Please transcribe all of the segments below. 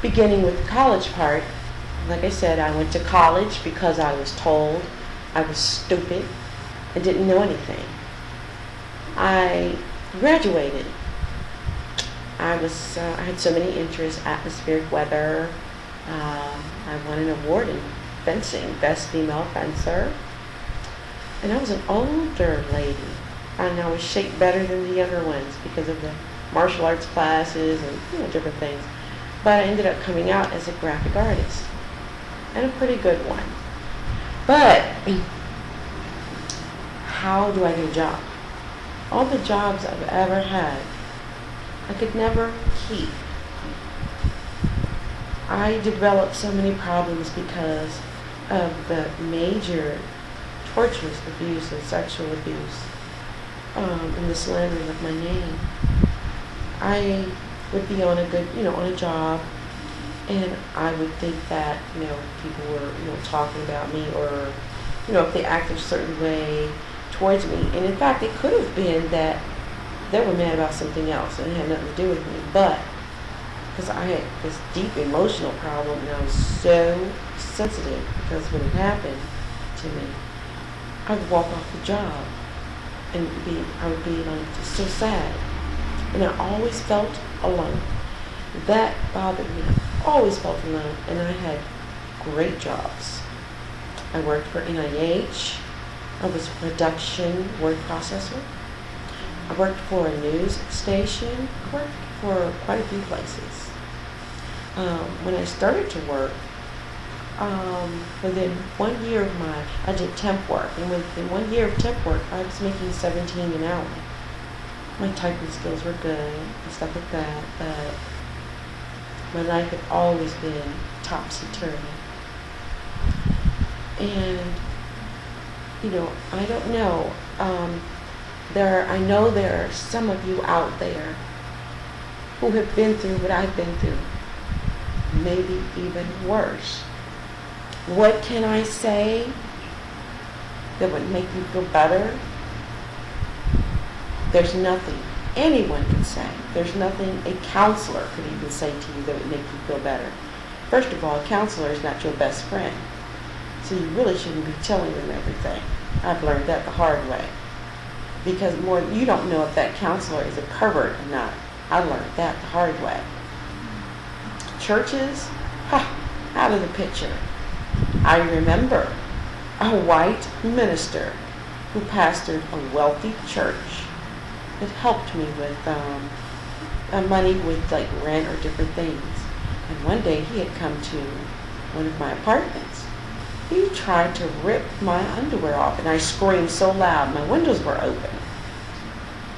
beginning with the college part, like I said, I went to college because I was told I was stupid and didn't know anything. I graduated. I had so many interests: atmospheric weather. I won an award in fencing, best female fencer. And I was an older lady, and I was shaped better than the younger ones because of the martial arts classes and different things. But I ended up coming out as a graphic artist, and a pretty good one. But how do I get a job? All the jobs I've ever had, I could never keep. I developed so many problems because of the major torturous abuse and sexual abuse, and the slandering of my name. I would be on on a job, and I would think that, people were, talking about me, or, if they acted a certain way towards me. And in fact, it could have been that they were mad about something else, and it had nothing to do with me. But because I had this deep emotional problem, and I was so sensitive because when it happened to me, I would walk off the job and I would be like just so sad. And I always felt alone. That bothered me. I always felt alone. And I had great jobs. I worked for NIH. I was a production word processor. I worked for a news station. I worked for quite a few places. When I started to work, within 1 year of I did temp work, and within 1 year of temp work, I was making $17 an hour. My typing skills were good and stuff like that, but my life had always been topsy-turvy. And, I don't know. I know there are some of you out there who have been through what I've been through, maybe even worse. What can I say that would make you feel better? There's nothing anyone can say. There's nothing a counselor could even say to you that would make you feel better. First of all, a counselor is not your best friend, so you really shouldn't be telling them everything. I've learned that the hard way. Because you don't know if that counselor is a pervert or not. I learned that the hard way. Churches, out of the picture. I remember a white minister who pastored a wealthy church that helped me with money with like rent or different things. And one day he had come to one of my apartments. He tried to rip my underwear off, and I screamed so loud my windows were open.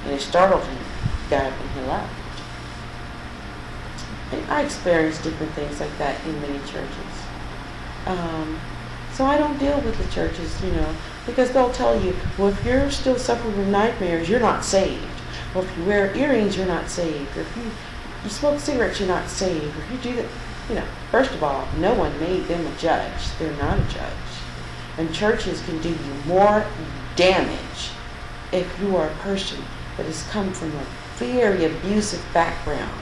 And it startled him. He got up and he left. And I experienced different things like that in many churches. So I don't deal with the churches, because they'll tell you, well, if you're still suffering from nightmares, you're not saved. Well, if you wear earrings, you're not saved. Or if you smoke cigarettes, you're not saved. Or if you do that, first of all, no one made them a judge. They're not a judge. And churches can do you more damage if you are a person that has come from a very abusive background.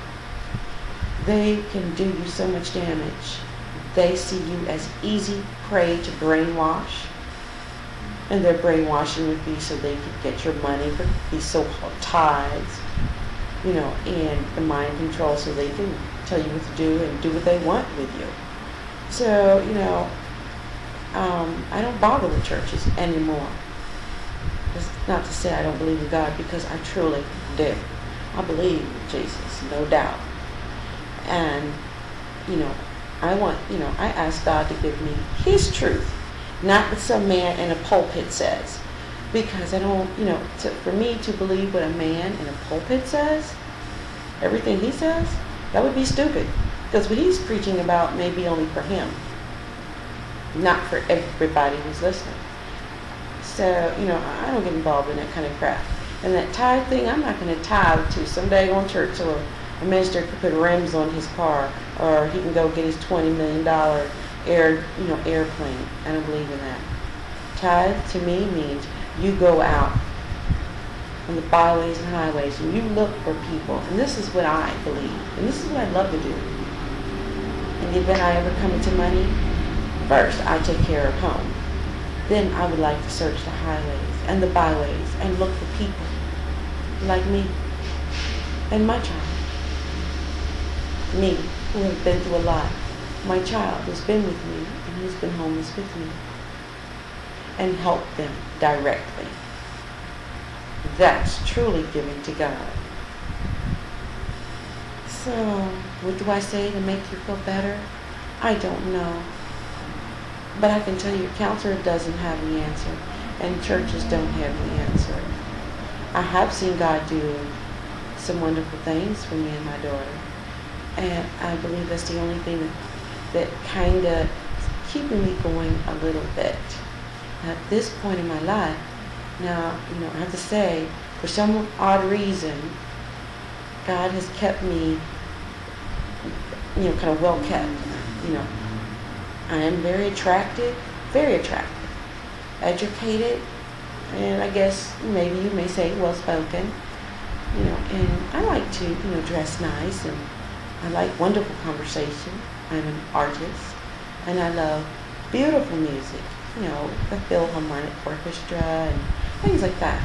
They can do you so much damage. They see you as easy prey to brainwash. And their brainwashing would be so they could get your money for these so-called tithes, and the mind control so they can tell you what to do and do what they want with you. So, I don't bother with churches anymore. It's not to say I don't believe in God, because I truly do. I believe in Jesus, no doubt. And, I ask God to give me His truth, not what some man in a pulpit says. Because I don't, for me to believe what a man in a pulpit says, everything he says, that would be stupid. Because what he's preaching about may be only for him, not for everybody who's listening. So, I don't get involved in that kind of crap. And that tithe thing, I'm not going to tithe to some daggone church so a minister could put rims on his car, or he can go get his $20 million airplane. I don't believe in that. Tithe to me means you go out on the byways and highways and you look for people. And this is what I believe. And this is what I love to do. in the event I ever come into money, first I take care of home. Then I would like to search the highways and the byways and look for people like me and my child. Me, who have been through a lot. My child who's been with me and who's been homeless with me. And help them directly. That's truly giving to God. So, what do I say to make you feel better? I don't know. But I can tell you, your counselor doesn't have the answer, and churches don't have the answer. I have seen God do some wonderful things for me and my daughter, and I believe that's the only thing that kind of keeping me going a little bit. At this point in my life, now, I have to say, for some odd reason, God has kept me, kind of well kept. I am very attractive, educated, and I guess maybe you may say well-spoken, and I like to, dress nice, and I like wonderful conversation. I'm an artist, and I love beautiful music, the Philharmonic Orchestra and things like that.